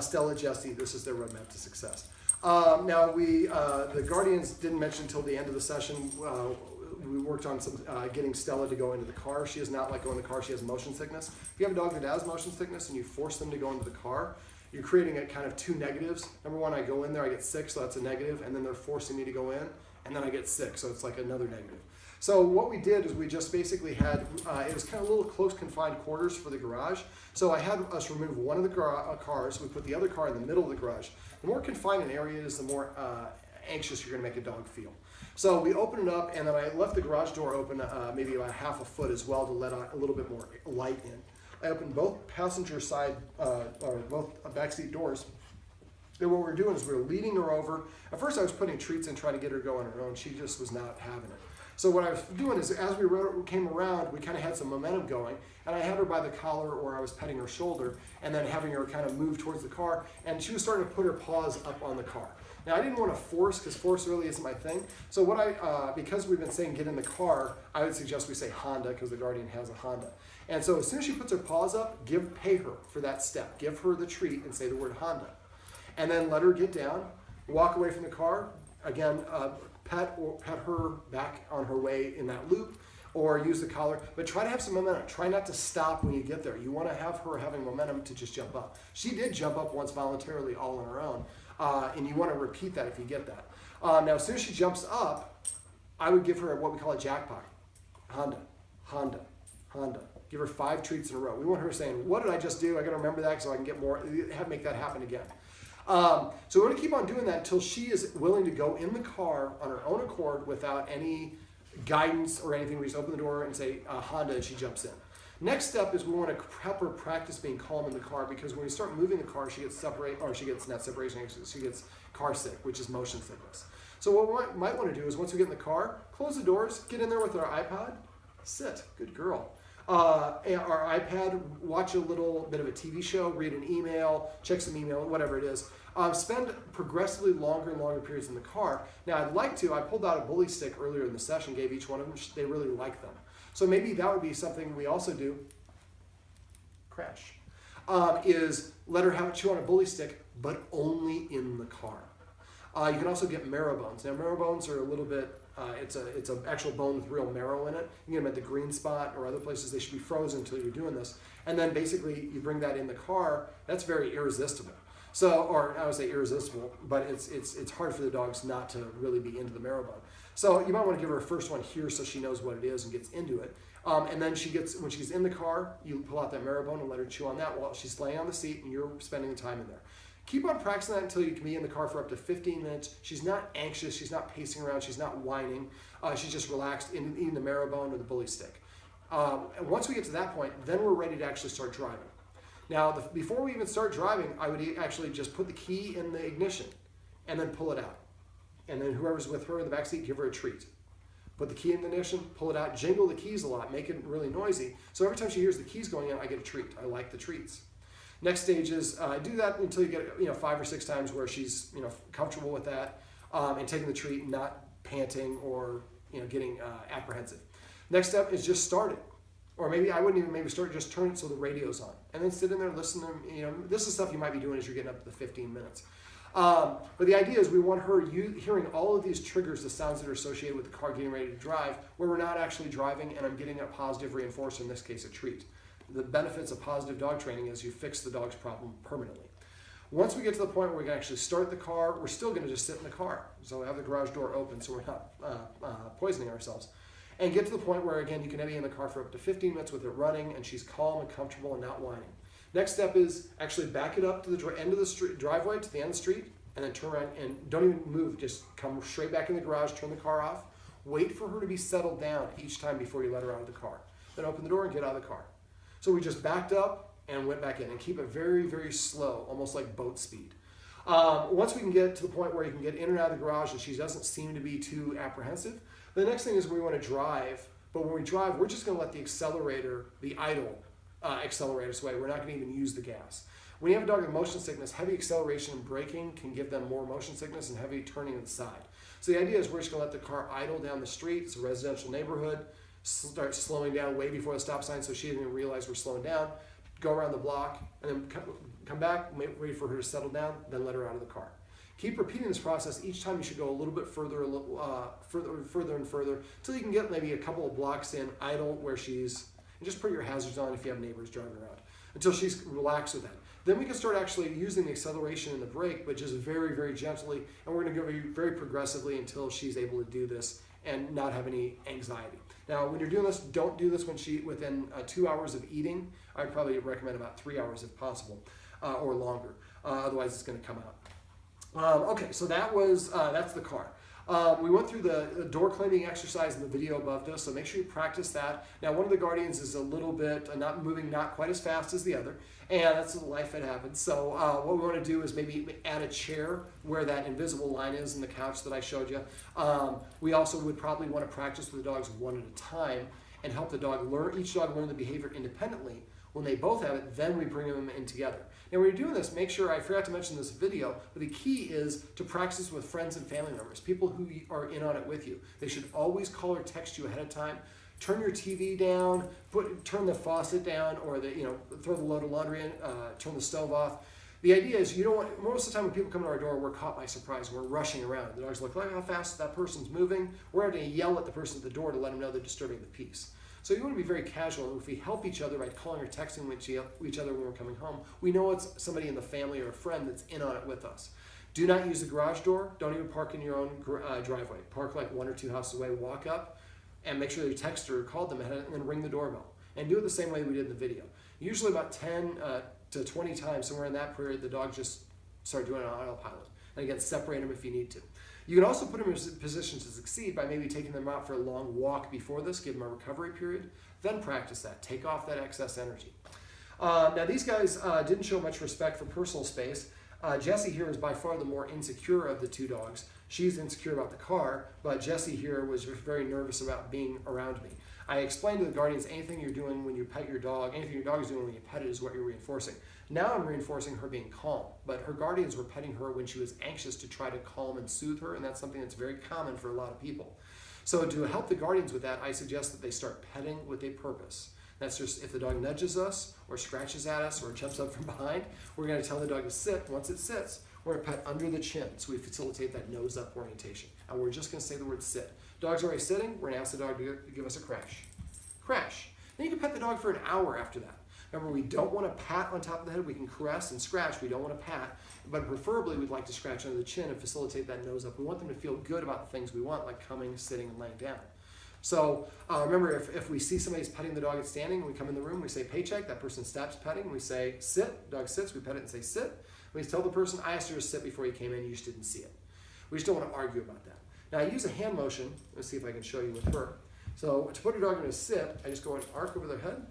Stella, Jessie, this is their roadmap to success. Now, the Guardians didn't mention until the end of the session, we worked on some getting Stella to go into the car. She does not like going in the car. She has motion sickness. If you have a dog that has motion sickness and you force them to go into the car, you're creating a kind of two negatives. Number one, I go in there, I get sick, so that's a negative, and then they're forcing me to go in, and then I get sick, so it's like another negative. So what we did is we just basically had, it was kind of a little close confined quarters for the garage. So I had us remove one of the cars, we put the other car in the middle of the garage. The more confined an area is, the more anxious you're gonna make a dog feel. So we opened it up, and then I left the garage door open maybe about half a foot as well to let a little bit more light in. I opened both passenger side, or both backseat doors. And what we were doing is we were leading her over. At first I was putting treats in, trying to get her to go on her own. She just was not having it. So what I was doing is as we came around, we kind of had some momentum going, and I had her by the collar, or I was petting her shoulder, and then having her kind of move towards the car, and she was starting to put her paws up on the car. Now I didn't want to force, because force really isn't my thing. So what because we've been saying get in the car, I would suggest we say Honda, because the Guardian has a Honda. And so as soon as she puts her paws up, pay her for that step. Give her the treat and say the word Honda. And then let her get down, walk away from the car. Again, pet her back on her way in that loop, or use the collar, but try to have some momentum. Try not to stop when you get there. You want to have her having momentum to just jump up. She did jump up once voluntarily all on her own, and you want to repeat that if you get that. Now, as soon as she jumps up, I would give her what we call a jackpot. Honda, Honda, Honda. Give her 5 treats in a row. We want her saying, what did I just do? I got to remember that so I can get more, make that happen again. So we want to keep on doing that until she is willing to go in the car on her own accord without any guidance or anything. We just open the door and say Honda, and she jumps in. Next step is we want to help her practice being calm in the car, because when we start moving the car, she gets she gets car sick, which is motion sickness. So what we might want to do is once we get in the car, close the doors, get in there with our iPod, sit, good girl. Our iPad, watch a little bit of a TV show, read an email, check some email, whatever it is. Spend progressively longer and longer periods in the car. Now I pulled out a bully stick earlier in the session, gave each one of them, they really like them. So maybe that would be something we also do, crash, is let her chew on a bully stick, but only in the car. You can also get marrow bones. Now marrow bones are a little bit, it's an actual bone with real marrow in it. You can get them at the Green Spot or other places. They should be frozen until you're doing this. And then basically you bring that in the car. That's very irresistible. So, or I would say irresistible, but it's hard for the dogs not to really be into the marrow bone. So you might want to give her a first one here so she knows what it is and gets into it. And then when she's in the car, you pull out that marrow bone and let her chew on that while she's laying on the seat and you're spending the time in there. Keep on practicing that until you can be in the car for up to 15 minutes. She's not anxious, she's not pacing around, she's not whining. She's just relaxed, eating the marrow bone or the bully stick. And once we get to that point, then we're ready to actually start driving. Now, before we even start driving, I would actually just put the key in the ignition and then pull it out. And then whoever's with her in the backseat, give her a treat. Put the key in the ignition, pull it out, jingle the keys a lot, make it really noisy. So every time she hears the keys going in, I get a treat. I like the treats. Next stage is do that until you get 5 or 6 times where she's comfortable with that and taking the treat, and not panting or getting apprehensive. Next step is just start it, or maybe I wouldn't even maybe start, just turn it so the radio's on, and then sit in there and listen to them. This is stuff you might be doing as you're getting up to the 15 minutes. But the idea is we want her hearing all of these triggers, the sounds that are associated with the car getting ready to drive, where we're not actually driving, and I'm getting a positive reinforcer, in this case a treat. The benefits of positive dog training is you fix the dog's problem permanently. Once we get to the point where we can actually start the car, we're still going to just sit in the car. So we have the garage door open so we're not poisoning ourselves. And get to the point where, again, you can be in the car for up to 15 minutes with it running, and she's calm and comfortable and not whining. Next step is actually back it up to the end of the driveway, to the end of the street, and then turn around and don't even move. Just come straight back in the garage, turn the car off. Wait for her to be settled down each time before you let her out of the car. Then open the door and get out of the car. So we just backed up and went back in, and keep it very, very slow, almost like boat speed. Once we can get to the point where you can get in and out of the garage and she doesn't seem to be too apprehensive, the next thing is we want to drive. But when we drive, we're just going to let the accelerator, the idle, accelerate us away. We're not going to even use the gas. When you have a dog with motion sickness, heavy acceleration and braking can give them more motion sickness and heavy turning to the side. So the idea is we're just going to let the car idle down the street. It's a residential neighborhood. Start slowing down way before the stop sign so she doesn't even realize we're slowing down. Go around the block and then come back, wait for her to settle down, then let her out of the car. Keep repeating this process. Each time you should go a little bit further, further and further, until you can get maybe a couple of blocks in idle where she's, and just put your hazards on if you have neighbors driving around, until she's relaxed with that. Then we can start actually using the acceleration and the brake, but just very, very gently, and we're going to go very progressively until she's able to do this and not have any anxiety. Now, when you're doing this, don't do this within 2 hours of eating. I'd probably recommend about 3 hours if possible, or longer. Otherwise, it's going to come out. Okay, so that's the car. We went through the door cleaning exercise in the video above this, so make sure you practice that. Now, one of the guardians is a little bit not moving, not quite as fast as the other, and that's the life that happens. So what we want to do is maybe add a chair where that invisible line is in the couch that I showed you. We also would probably want to practice with the dogs one at a time and help the dog each dog learn the behavior independently. When they both have it, then we bring them in together. Now, when you're doing this, make sure, I forgot to mention this video, but the key is to practice with friends and family members, people who are in on it with you. They should always call or text you ahead of time. Turn your TV down, turn the faucet down, or throw the load of laundry in, turn the stove off. The idea is most of the time when people come to our door, we're caught by surprise. We're rushing around. The dogs look like how fast that person's moving. We're having to yell at the person at the door to let them know they're disturbing the peace. So you want to be very casual. If we help each other by calling or texting each other when we're coming home, we know it's somebody in the family or a friend that's in on it with us. Do not use the garage door. Don't even park in your own driveway. Park like 1 or 2 houses away. Walk up and make sure that you texted or called them ahead and then ring the doorbell. And do it the same way we did in the video. Usually about 10 to 20 times, somewhere in that period, the dog just start doing it on autopilot. And again, separate them if you need to. You can also put them in position to succeed by maybe taking them out for a long walk before this, give them a recovery period, then practice that. Take off that excess energy. Now, these guys didn't show much respect for personal space. Jessie here is by far the more insecure of the 2 dogs. She's insecure about the car, but Jessie here was very nervous about being around me. I explained to the guardians, anything you're doing when you pet your dog, anything your dog is doing when you pet it is what you're reinforcing. Now I'm reinforcing her being calm, but her guardians were petting her when she was anxious to try to calm and soothe her, and that's something that's very common for a lot of people. So to help the guardians with that, I suggest that they start petting with a purpose. That's just if the dog nudges us or scratches at us or jumps up from behind, we're going to tell the dog to sit. Once it sits, we're going to pet under the chin, so we facilitate that nose-up orientation. And we're just going to say the word sit. Dog's already sitting, we're going to ask the dog to give us a crash. Crash. Then you can pet the dog for an hour after that. Remember, we don't want to pat on top of the head. We can caress and scratch. We don't want to pat, but preferably we'd like to scratch under the chin and facilitate that nose-up. We want them to feel good about the things we want, like coming, sitting, and laying down. So remember, if we see somebody's petting the dog at standing, we come in the room, we say paycheck, that person stops petting, we say sit, dog sits, we pet it and say sit. We tell the person, I asked her to sit before you came in, you just didn't see it. We just don't want to argue about that. Now I use a hand motion, let's see if I can show you with her. So to put her dog in a sit, I just go and arc over their head,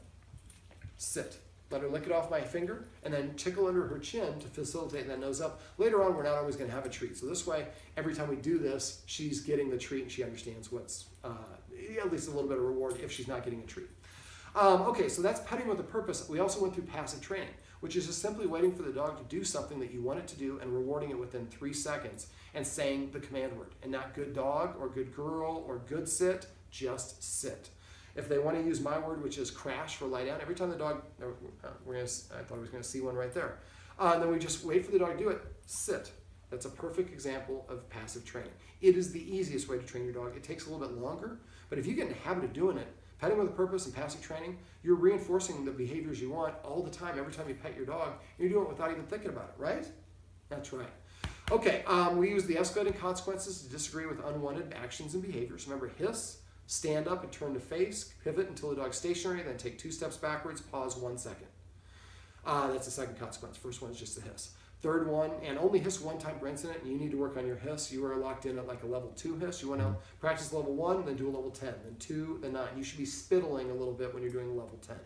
sit. Let her lick it off my finger, and then tickle under her chin to facilitate that nose up. Later on, we're not always going to have a treat. So this way, every time we do this, she's getting the treat and she understands what's, at least a little bit of reward if she's not getting a treat. Okay, so that's petting with a purpose. We also went through passive training, which is just simply waiting for the dog to do something that you want it to do and rewarding it within 3 seconds and saying the command word. And not good dog or good girl or good sit, just sit. If they want to use my word, which is crash for lie down, every time the dog, I thought I was going to see one right there. Then we just wait for the dog to do it, sit. That's a perfect example of passive training. It is the easiest way to train your dog. It takes a little bit longer, but if you get in the habit of doing it, petting with a purpose and passive training, you're reinforcing the behaviors you want all the time, every time you pet your dog. You're doing it without even thinking about it, right? That's right. Okay, we use the escalating consequences to disagree with unwanted actions and behaviors. Remember, hiss, stand up and turn to face, pivot until the dog's stationary, then take 2 steps backwards, pause 1 second. That's the second consequence. First one is just a hiss. Third one, and only hiss 1 time per incident, and you need to work on your hiss. You are locked in at like a level 2 hiss. You want to practice level 1, then do a level 10, then 2, then 9. You should be spittling a little bit when you're doing level 10.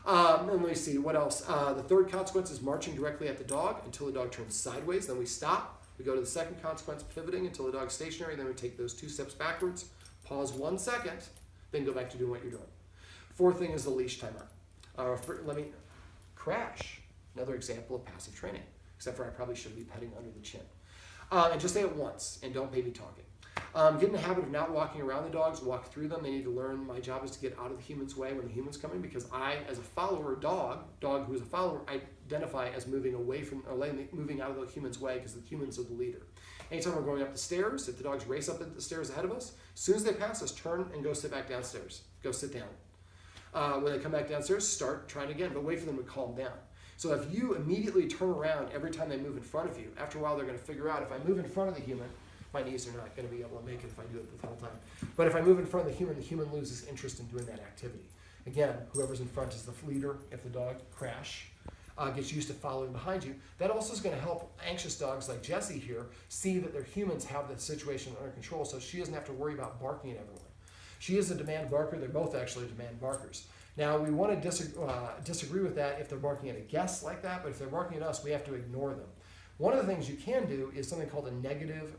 And let me see, what else? The third consequence is marching directly at the dog until the dog turns sideways. Then we stop. We go to the second consequence, pivoting until the dog's stationary. Then we take those 2 steps backwards, pause 1 second, then go back to doing what you're doing. Fourth thing is the leash timer. Crash. Another example of passive training, except for I probably should be petting under the chin. And just say it once, and don't baby talk it. Get in the habit of not walking around the dogs, walk through them. They need to learn my job is to get out of the human's way when the human's coming, because I, as a follower dog who is a follower, identify as moving away from, or moving out of the human's way because the humans are the leader. Anytime we're going up the stairs, if the dogs race up the stairs ahead of us, as soon as they pass us, turn and go sit back downstairs. Go sit down. When they come back downstairs, start trying again, but wait for them to calm down. So if you immediately turn around every time they move in front of you, after a while they're going to figure out, if I move in front of the human, my knees are not going to be able to make it if I do it the whole time. But if I move in front of the human loses interest in doing that activity. Again, whoever's in front is the leader. If the dog gets used to following behind you, that also is going to help anxious dogs like Jessie here see that their humans have the situation under control, so she doesn't have to worry about barking at everyone. She is a demand barker. They're both actually demand barkers. Now, we want to disagree with that if they're barking at a guest like that, but if they're barking at us, we have to ignore them. One of the things you can do is something called a negative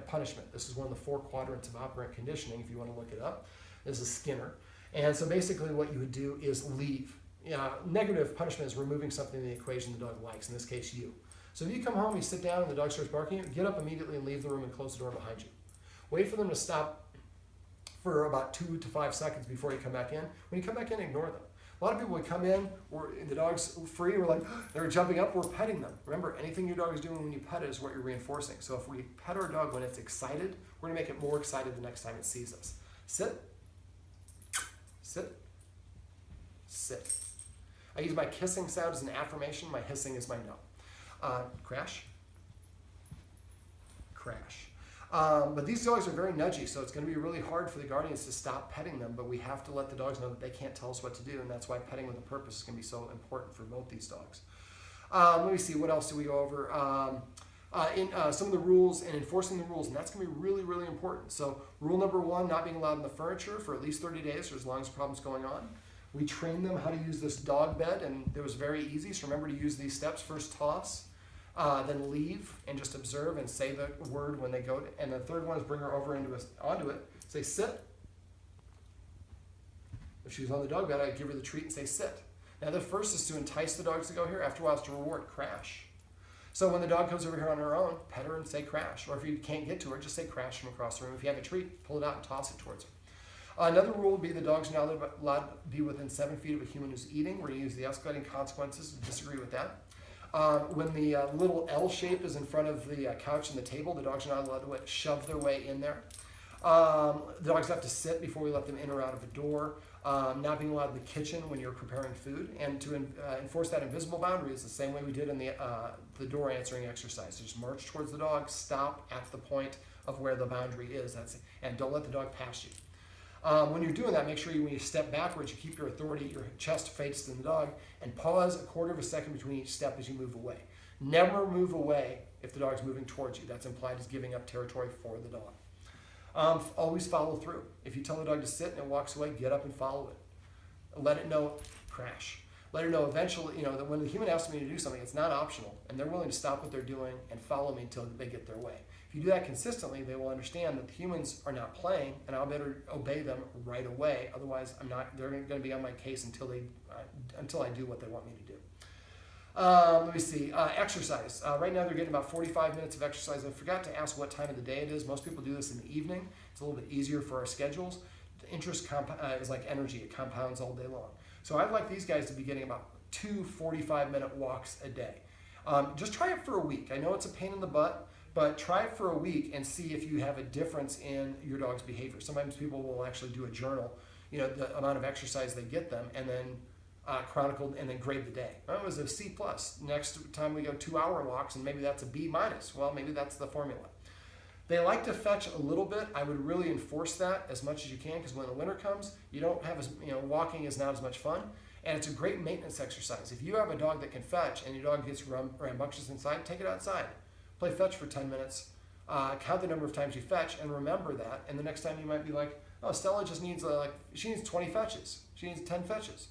punishment. This is one of the 4 quadrants of operant conditioning, if you want to look it up. This is Skinner. And so basically what you would do is leave. Negative punishment is removing something in the equation the dog likes, in this case you. So if you come home, you sit down, and the dog starts barking, get up immediately and leave the room and close the door behind you. Wait for them to stop for about 2 to 5 seconds before you come back in. When you come back in, ignore them. A lot of people would come in, the dog's free, we're like, they're jumping up, we're petting them. Remember, anything your dog is doing when you pet it is what you're reinforcing. So if we pet our dog when it's excited, we're gonna make it more excited the next time it sees us. Sit, sit, sit. I use my kissing sound as an affirmation, my hissing is my no. Crash, crash. But these dogs are very nudgy, so it's going to be really hard for the guardians to stop petting them, but we have to let the dogs know that they can't tell us what to do, and that's why petting with a purpose is going to be so important for both these dogs. Let me see, what else do we go over? Some of the rules and enforcing the rules, and that's going to be really, really important. So rule number 1, not being allowed in the furniture for at least 30 days or as long as the problem's going on. We train them how to use this dog bed, and it was very easy, so remember to use these steps. First, toss. Then leave and just observe and say the word when they go. And the third one is bring her over onto it. Say sit. If she's on the dog bed, I give her the treat and say sit. Now the first is to entice the dogs to go here. After a while, it's to reward. Crash. So when the dog comes over here on her own, pet her and say crash. Or if you can't get to her, just say crash from across the room. If you have a treat, pull it out and toss it towards her. Another rule would be the dog's now allowed to be within 7 feet of a human who's eating. We're going to use the escalating consequences to disagree with that. When the little L shape is in front of the couch and the table, the dogs are not allowed to shove their way in there. The dogs have to sit before we let them in or out of a door. Not being allowed in the kitchen when you're preparing food. And to enforce that invisible boundary is the same way we did in the door answering exercise. So just march towards the dog, stop at the point of where the boundary is, and don't let the dog pass you. When you're doing that, make sure when you step backwards, you keep your authority, your chest faced to the dog, and pause a quarter of a second between each step as you move away. Never move away if the dog's moving towards you. That's implied as giving up territory for the dog. Always follow through. If you tell the dog to sit and it walks away, get up and follow it. Let it know, crash. Let it know eventually, that when the human asks me to do something, it's not optional, and they're willing to stop what they're doing and follow me until they get their way. If you do that consistently, they will understand that the humans are not playing, and I'll better obey them right away. Otherwise, they're going to be on my case until I do what they want me to do. Let me see. Exercise. Right now, they're getting about 45 minutes of exercise. I forgot to ask what time of the day it is. Most people do this in the evening. It's a little bit easier for our schedules. The interest is like energy. It compounds all day long. So I'd like these guys to be getting about 2 45-minute walks a day. Just try it for a week. I know it's a pain in the butt, but try it for a week and see if you have a difference in your dog's behavior. Sometimes people will actually do a journal, the amount of exercise they get them, and then chronicle and then grade the day. Well, it was a C+. Next time we go 2-hour walks, and maybe that's a B-. Well, maybe that's the formula. They like to fetch a little bit. I would really enforce that as much as you can, because when the winter comes, you don't have walking is not as much fun, and it's a great maintenance exercise. If you have a dog that can fetch and your dog gets rambunctious inside, take it outside. Play fetch for 10 minutes, count the number of times you fetch, and remember that. And the next time you might be like, oh, Stella just needs, she needs 20 fetches. She needs 10 fetches.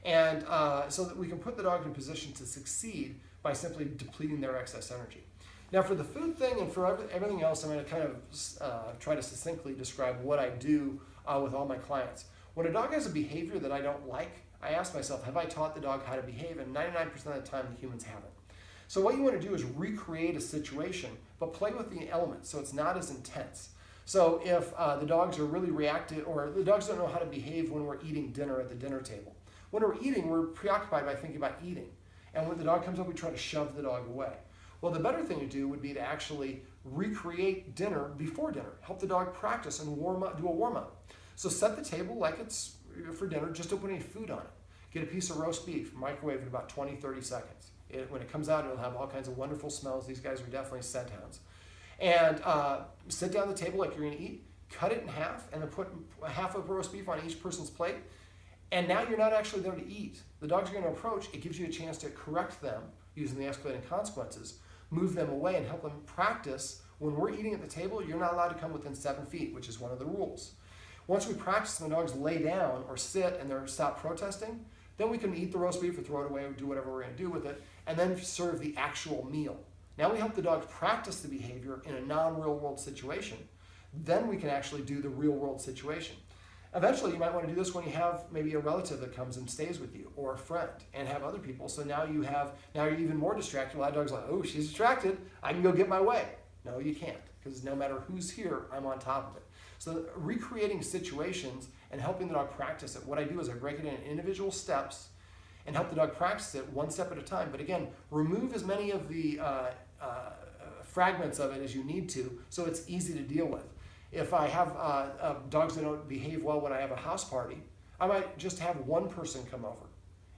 And so that we can put the dog in a position to succeed by simply depleting their excess energy. Now for the food thing and for everything else, I'm going to kind of try to succinctly describe what I do with all my clients. When a dog has a behavior that I don't like, I ask myself, have I taught the dog how to behave? And 99% of the time, the humans haven't. So what you want to do is recreate a situation, but play with the elements so it's not as intense. So if the dogs are really reactive, or the dogs don't know how to behave when we're eating dinner at the dinner table. When we're eating, we're preoccupied by thinking about eating. And when the dog comes up, we try to shove the dog away. Well, the better thing to do would be to actually recreate dinner before dinner. Help the dog practice and warm up, do a warm up. So set the table like it's for dinner, just don't put any food on it. Get a piece of roast beef, microwave in about 20, 30 seconds. When it comes out, it'll have all kinds of wonderful smells. These guys are definitely scent hounds. And sit down at the table like you're going to eat, cut it in half, and then put half of roast beef on each person's plate. And now you're not actually there to eat. The dogs are going to approach. It gives you a chance to correct them using the escalating consequences, move them away, and help them practice. When we're eating at the table, you're not allowed to come within 7 feet, which is one of the rules. Once we practice and the dogs lay down or sit and they're stop protesting, then we can eat the roast beef or throw it away or do whatever we're going to do with it, and then serve the actual meal. Now we help the dogs practice the behavior in a non-real world situation. Then we can actually do the real world situation. Eventually, you might want to do this when you have maybe a relative that comes and stays with you, or a friend, and have other people. So now you're even more distracted. A lot of dogs are like, oh, she's distracted, I can go get my way. No, you can't, because no matter who's here, I'm on top of it. So recreating situations and helping the dog practice it. What I do is I break it into individual steps and help the dog practice it one step at a time. But again, remove as many of the fragments of it as you need to, so it's easy to deal with. If I have dogs that don't behave well when I have a house party, I might just have one person come over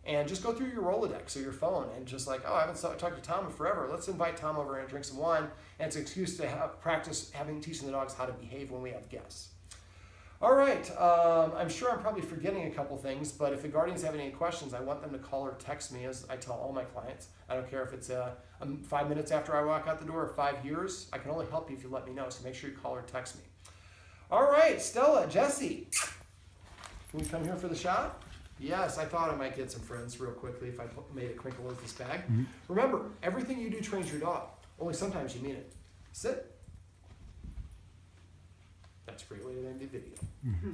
and just go through your Rolodex or your phone and just like, oh, I haven't talked to Tom in forever. Let's invite Tom over and drink some wine. And it's an excuse to practice teaching the dogs how to behave when we have guests. All right, I'm sure I'm probably forgetting a couple things, but if the guardians have any questions, I want them to call or text me, as I tell all my clients. I don't care if it's 5 minutes after I walk out the door or 5 years. I can only help you if you let me know, so make sure you call or text me. All right, Stella, Jessie, can we come here for the shot? Yes, I thought I might get some friends real quickly if I made a crinkle with this bag. Mm-hmm. Remember, everything you do trains your dog, only sometimes you mean it. Sit. That's a great way to end the video. Mm-hmm.